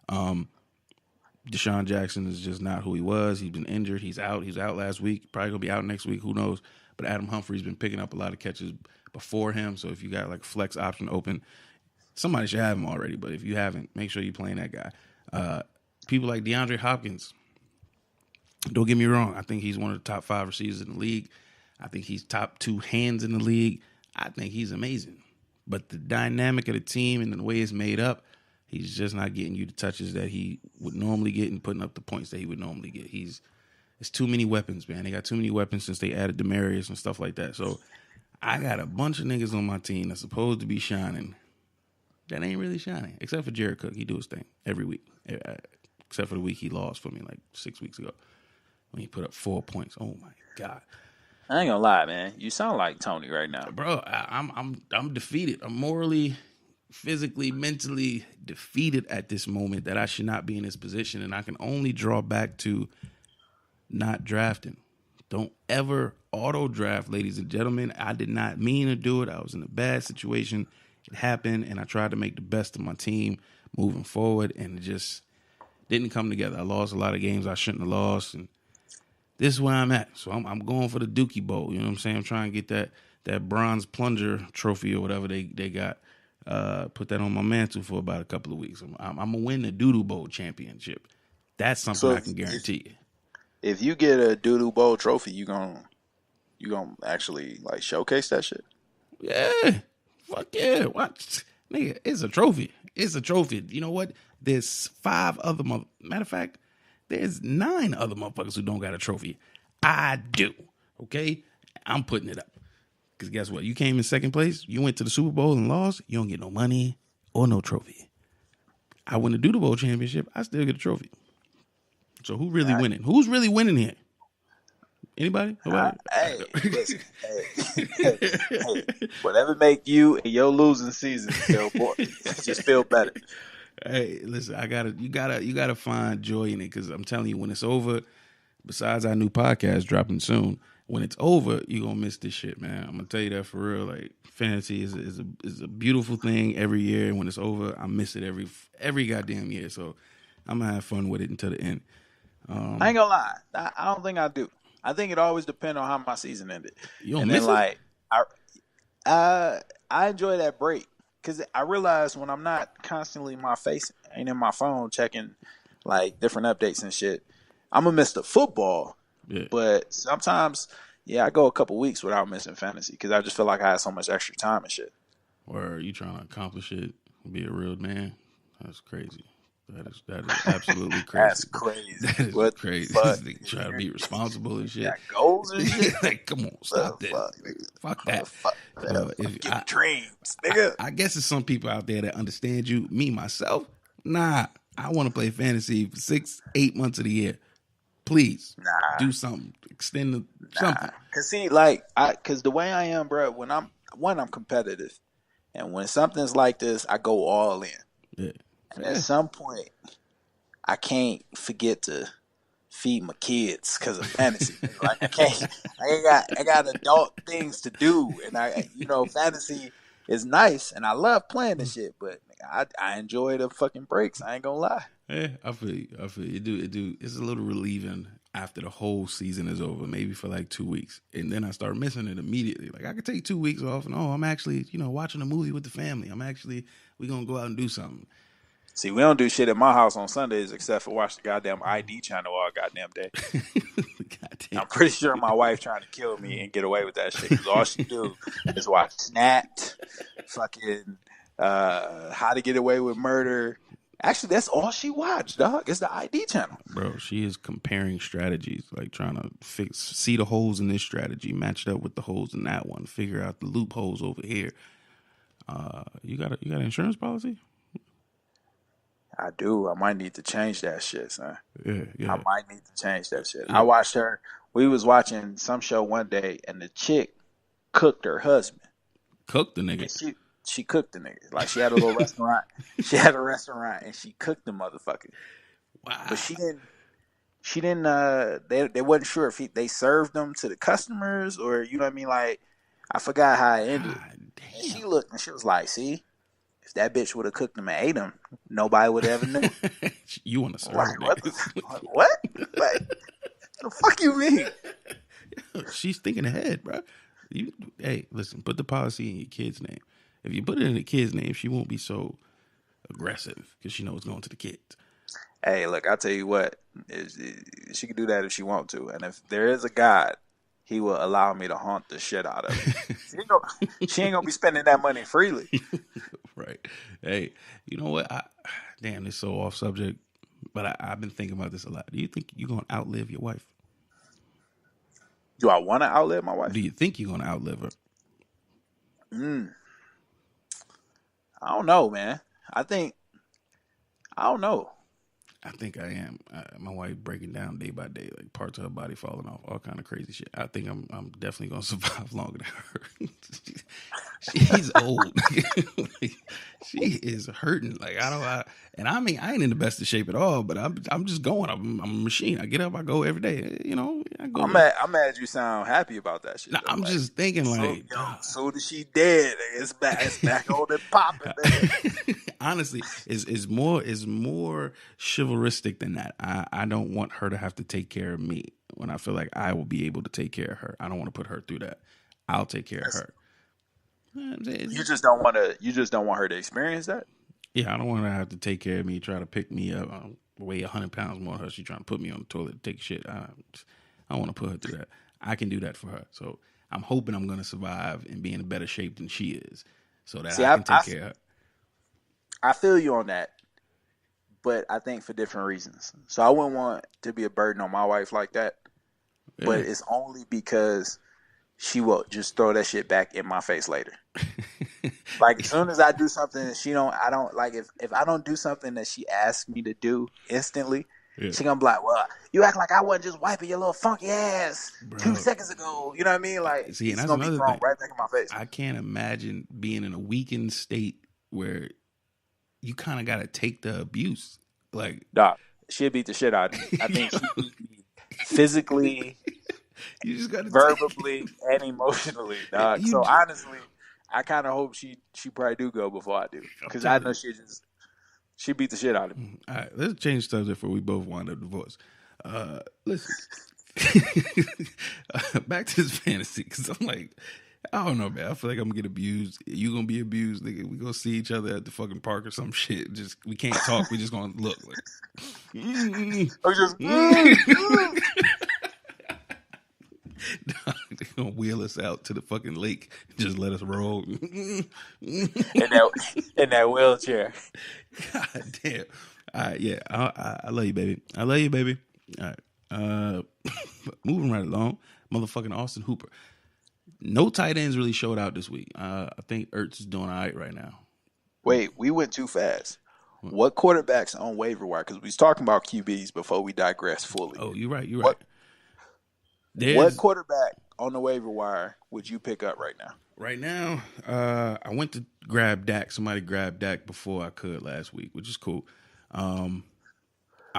Deshaun Jackson is just not who he was. He's been injured. He's out. He was out last week. Probably going to be out next week. Who knows? But Adam Humphrey's been picking up a lot of catches before him. So if you got like flex option open, somebody should have him already. But if you haven't, make sure you're playing that guy. People like DeAndre Hopkins, don't get me wrong. I think he's one of the top 5 receivers in the league. I think he's top 2 hands in the league. I think he's amazing. But the dynamic of the team and the way it's made up, he's just not getting you the touches that he would normally get and putting up the points that he would normally get. It's too many weapons, man. They got too many weapons since they added Demaryius and stuff like that. So I got a bunch of niggas on my team that's supposed to be shining that ain't really shining, except for Jared Cook. He do his thing every week, except for the week he lost for me like 6 weeks ago when he put up 4 points. Oh, my God. I ain't gonna lie, man. You sound like Tony right now, bro. I'm defeated. I'm morally, physically, mentally defeated at this moment that I should not be in this position, and I can only draw back to not drafting. Don't ever auto draft, ladies and gentlemen. I did not mean to do it. I was in a bad situation. It happened, and I tried to make the best of my team moving forward, and it just didn't come together. I lost a lot of games I shouldn't have lost, and this is where I'm at. So I'm going for the Dookie Bowl. You know what I'm saying? I'm trying to get that bronze plunger trophy or whatever they got. Put that on my mantle for about a couple of weeks. I'm going to win the Doodoo Bowl championship. That's something I can guarantee you. If you get a Doodoo Bowl trophy, you gonna actually like showcase that shit? Yeah. Fuck yeah. What? Nigga, it's a trophy. It's a trophy. You know what? There's 5 other matter of fact, there's 9 other motherfuckers who don't got a trophy. I do. Okay? I'm putting it up. Because guess what? You came in second place. You went to the Super Bowl and lost. You don't get no money or no trophy. I win the Doodle Bowl championship. I still get a trophy. So who really winning? Who's really winning here? Anybody? Hey, listen, hey, whatever make you and your losing season feel more, just feel better. Hey, listen, you gotta find joy in it, because I'm telling you, when it's over, besides our new podcast dropping soon, when it's over, you're gonna miss this shit, man. I'm gonna tell you that for real. Like, fantasy is a beautiful thing every year, and when it's over, I miss it every goddamn year. So I'm gonna have fun with it until the end. I ain't gonna lie, I don't think I do. I think it always depends on how my season ended. You don't miss it? I enjoy that break, because I realize when I'm not constantly my face ain't in my phone checking like different updates and shit, I'm gonna miss the football. Yeah. But sometimes, I go a couple weeks without missing fantasy because I just feel like I have so much extra time and shit. Or are you trying to accomplish it, be a real man? That's crazy. That is absolutely crazy. That's crazy. That is what crazy. Try to be responsible and shit. Got goals and shit. Like, come on, stop that. Fuck that. Fuck dreams, nigga. I guess there's some people out there that understand you. Me, myself, nah. I want to play fantasy for 6-8 months of the year. Please, do something. Extend something. Cause see, cause the way I am, bro, when I'm competitive, and when something's like this, I go all in. Yeah. And at some point, I can't forget to feed my kids because of fantasy. Like, I can't. I got adult things to do, and fantasy is nice, and I love playing this shit. But I enjoy the fucking breaks. I ain't gonna lie. Yeah, I feel you. It do. It's a little relieving after the whole season is over, maybe for like 2 weeks, and then I start missing it immediately. Like, I could take 2 weeks off, and I'm actually watching a movie with the family. We gonna go out and do something. See, we don't do shit at my house on Sundays except for watch the goddamn ID channel all goddamn day. I'm pretty sure my wife trying to kill me and get away with that shit, because all she do is watch Snapped, fucking How to Get Away with Murder. Actually, that's all she watched, dog. It's the ID channel. Bro, she is comparing strategies, like trying to see the holes in this strategy matched up with the holes in that one, figure out the loopholes over here. You got an insurance policy? I do. I might need to change that shit, son. Yeah. I might need to change that shit. Yeah. I watched her. We was watching some show one day, and the chick cooked her husband. Cooked the nigga? She cooked the nigga. Like, she had a little restaurant. She had a restaurant, and she cooked the motherfucker. Wow. But she didn't, they wasn't sure if they served them to the customers or, you know what I mean? Like, I forgot how it ended. God damn. She looked, and she was like, see? If that bitch would have cooked them and ate them, nobody would have ever knew. You want to serve Like, what? niggas. What? Like, the fuck you mean? She's thinking ahead, bro. Hey, listen, put the policy in your kid's name. If you put it in the kid's name, she won't be so aggressive because she knows it's going to the kids. Hey, look, I'll tell you what. She can do that if she wants to. And if there is a God, he will allow me to haunt the shit out of it. She ain't gonna be spending that money freely. Right. Hey, you know what? Damn, it's so off subject, but I've been thinking about this a lot. Do you think you're going to outlive your wife? Do I want to outlive my wife? Do you think you're going to outlive her? I don't know, man. I don't know. I think I am. My wife breaking down day by day, like parts of her body falling off, all kind of crazy shit. I think I'm definitely gonna survive longer than her. She's old. Like, she is hurting. Like I ain't in the best of shape at all. But I'm just going. I'm a machine. I get up. I go every day. You know. I go. I'm mad you sound happy about that shit. Nah, I'm like, just thinking like, soon as she dead, it's back on and popping. Honestly, is more chivalristic than that. I don't want her to have to take care of me when I feel like I will be able to take care of her. I don't want to put her through that. I'll take care of her. You just don't want her to experience that. Yeah, I don't want her to have to take care of me, try to pick me up. I weigh 100 pounds more than her. She's trying to put me on the toilet to take a shit. I don't want to put her through that. I can do that for her. So I'm hoping I'm going to survive and be in a better shape than she is, so that I can take care of her. I feel you on that, but I think for different reasons. So I wouldn't want to be a burden on my wife like that, but it's only because she will just throw that shit back in my face later. Like, as soon as I do something that I don't like, if I don't do something that she asks me to do instantly, she gonna be like, well, you act like I wasn't just wiping your little funky ass 2 seconds ago. You know what I mean? Like, see, and it's that's gonna be thrown thing. Right back in my face. I can't imagine being in a weakened state where you kind of got to take the abuse. Like, dog, she'll beat the shit out of me. I think she beat me physically, you just got to verbally, and emotionally, dog. So honestly, I kind of hope she probably do go before I do, because I know she beat the shit out of me. All right, let's change subject before we both wind up divorced. Listen, back to this fantasy, because I'm like, I don't know, man. I feel like I'm gonna get abused. You gonna be abused, nigga. We gonna see each other at the fucking park or some shit. Just we can't talk. We just gonna look like. They're gonna wheel us out to the fucking lake and just let us roll in that wheelchair. God damn. All right, yeah. I love you, baby. I love you, baby. All right. Moving right along. Motherfucking Austin Hooper. No tight ends really showed out this week. I think Ertz is doing all right right now. Wait, we went too fast. What quarterbacks on waiver wire? Because we was talking about QBs before we digress fully. Oh, you're right. You're right. What quarterback on the waiver wire would you pick up right now? Right now, I went to grab Dak. Somebody grabbed Dak before I could last week, which is cool. I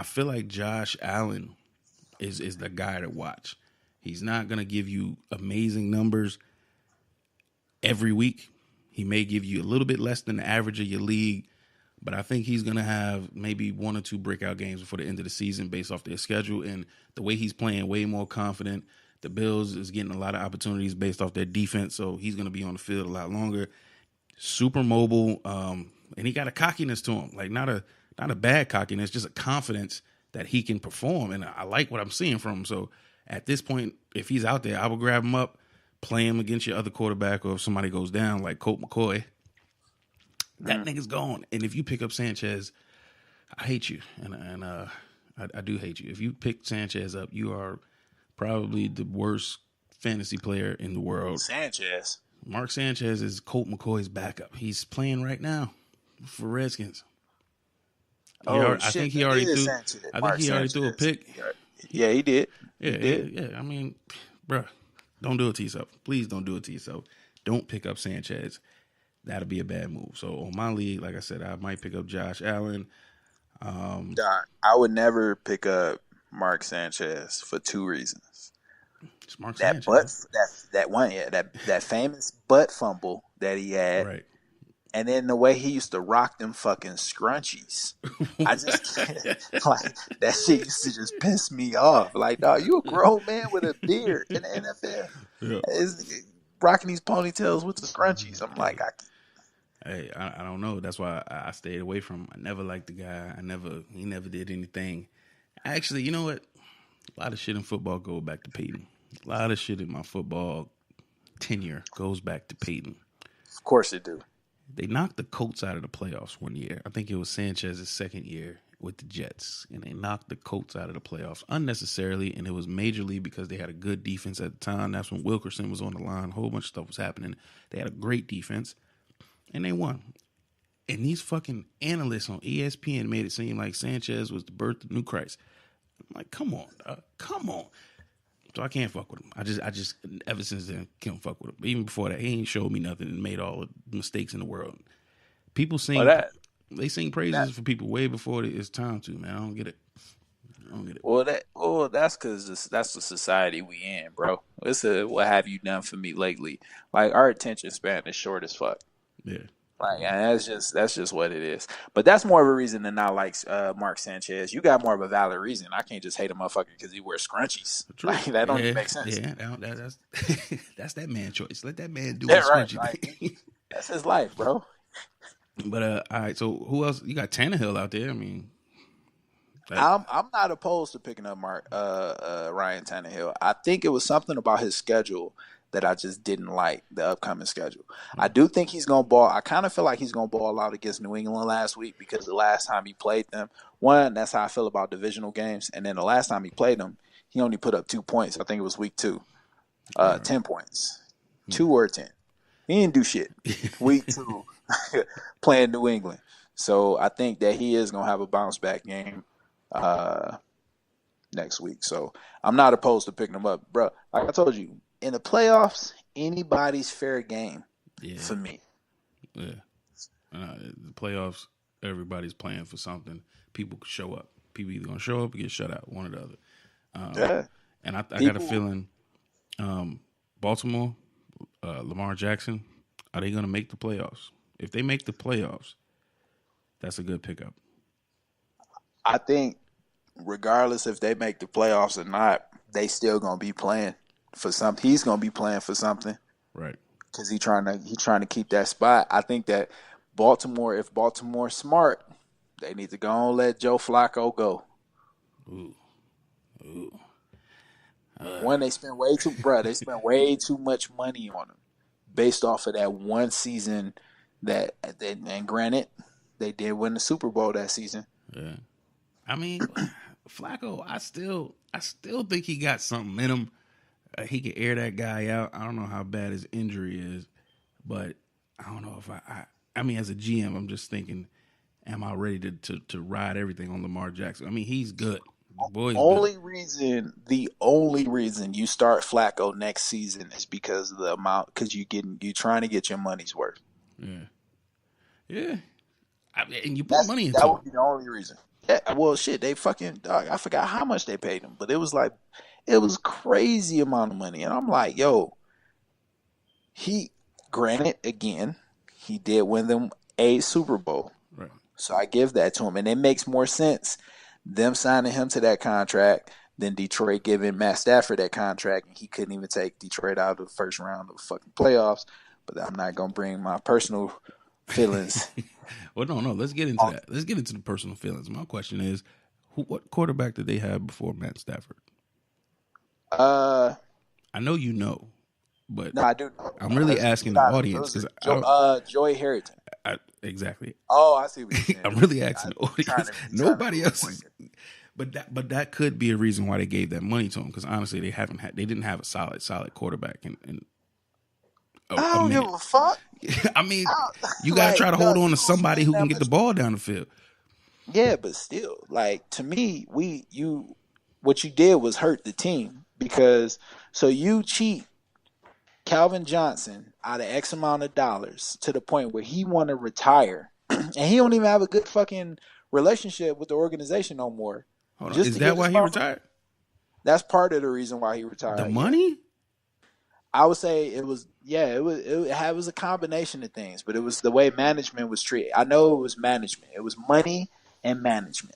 feel like Josh Allen is the guy to watch. He's not going to give you amazing numbers every week. He may give you a little bit less than the average of your league, but I think he's going to have maybe 1 or 2 breakout games before the end of the season based off their schedule and the way he's playing, way more confident. The Bills is getting a lot of opportunities based off their defense, so he's going to be on the field a lot longer. Super mobile, and he got a cockiness to him, like not a bad cockiness, just a confidence that he can perform, and I like what I'm seeing from him. So at this point, if he's out there, I will grab him up, play him against your other quarterback, or if somebody goes down like Colt McCoy, that nigga's gone. And if you pick up Sanchez, I hate you, and I do hate you. If you pick Sanchez up, you are probably the worst fantasy player in the world. Mark Sanchez is Colt McCoy's backup. He's playing right now for Redskins. I think he already threw a pick. Yeah, he did. Yeah. I mean, bruh, don't do it to yourself. Please don't do it to yourself. Don't pick up Sanchez. That'll be a bad move. So on my league, like I said, I might pick up Josh Allen. I would never pick up Mark Sanchez for 2 reasons. It's Mark that Sanchez. That famous butt fumble that he had. Right. And then the way he used to rock them fucking scrunchies. I just like that shit used to just piss me off. Like, dog, you a grown man with a beard in the NFL. Yeah. Is rocking these ponytails with the scrunchies. I'm like, I don't know. That's why I stayed away from him. I never liked the guy. He never did anything. Actually, you know what? A lot of shit in football go back to Peyton. A lot of shit in my football tenure goes back to Peyton. Of course it do. They knocked the Colts out of the playoffs one year. I think it was Sanchez's second year with the Jets. And they knocked the Colts out of the playoffs unnecessarily. And it was majorly because they had a good defense at the time. That's when Wilkerson was on the line. A whole bunch of stuff was happening. They had a great defense. And they won. And these fucking analysts on ESPN made it seem like Sanchez was the birth of the new Christ. I'm like, come on, dog. Come on. So I can't fuck with him. I just ever since then can't fuck with him. Even before that, he ain't showed me nothing and made all the mistakes in the world. People sing, they sing praises for people way before it's time to. Man, I don't get it. Well, that's because that's the society we in, bro. It's what have you done for me lately? Like our attention span is short as fuck. Yeah. Like, and that's just what it is. But that's more of a reason than not like Mark Sanchez. You got more of a valid reason. I can't just hate a motherfucker because he wears scrunchies. Like, that don't even make sense. Yeah, that's that man choice. Let that man do his scrunchie. Like, that's his life, bro. But all right. So who else? You got Tannehill out there. I mean, I'm not opposed to picking up Ryan Tannehill. I think it was something about his schedule that I just didn't like, the upcoming schedule. I do think he's going to ball. I kind of feel like he's going to ball out against New England last week because the last time he played them, one, that's how I feel about divisional games. And then the last time he played them, he only put up 2 points. I think it was week 2. 10 points. 2 or 10. He didn't do shit. Week 2 playing New England. So I think that he is going to have a bounce back game next week. So I'm not opposed to picking him up. Bro, like I told you, in the playoffs, anybody's fair game for me. Yeah. The playoffs, everybody's playing for something. People could show up. People either going to show up or get shut out, one or the other. And I got a feeling Baltimore, Lamar Jackson, are they going to make the playoffs? If they make the playoffs, that's a good pickup. I think regardless if they make the playoffs or not, they still going to be playing for something. He's going to be playing for something. Right. Because he's trying to keep that spot. I think that Baltimore, if Baltimore's smart, they need to go and let Joe Flacco go. Ooh. One, they spent way too much money on him based off of that one season and granted, they did win the Super Bowl that season. Yeah. I mean, Flacco, I still think he got something in him. He could air that guy out. I don't know how bad his injury is, but I don't know if I mean, as a GM, I'm just thinking, am I ready to ride everything on Lamar Jackson? I mean, he's good. The only reason you start Flacco next season is because of the amount, because you're trying to get your money's worth. Yeah. And you put money into it. That would be the only reason. Yeah, well, shit, they fucking, dog, I forgot how much they paid him, but it was crazy amount of money. And I'm like, yo, granted, again, he did win them a Super Bowl. Right. So I give that to him. And it makes more sense them signing him to that contract than Detroit giving Matt Stafford that contract. And he couldn't even take Detroit out of the first round of the fucking playoffs. But I'm not going to bring my personal feelings. Well, no. Let's get into that. Let's get into the personal feelings. My question is, what quarterback did they have before Matt Stafford? I know you know, but no, I do. I'm really asking the audience because Joey Harrington. Exactly. Oh, I see what you're saying. I'm really asking the audience. Nobody else is. But that could be a reason why they gave that money to him, because honestly, they didn't have a solid quarterback in I don't give a fuck. I mean, you gotta try to hold on to somebody who can get the ball down the field. Yeah, but still, like, to me, what you did was hurt the team, because so you cheat Calvin Johnson out of X amount of dollars to the point where he want to retire, and he don't even have a good fucking relationship with the organization no more. Hold on. Is that why he retired? That's part of the reason why he retired. The money? I would say it was, yeah, it was a combination of things, but it was the way management was treated. I know it was management. It was money and management.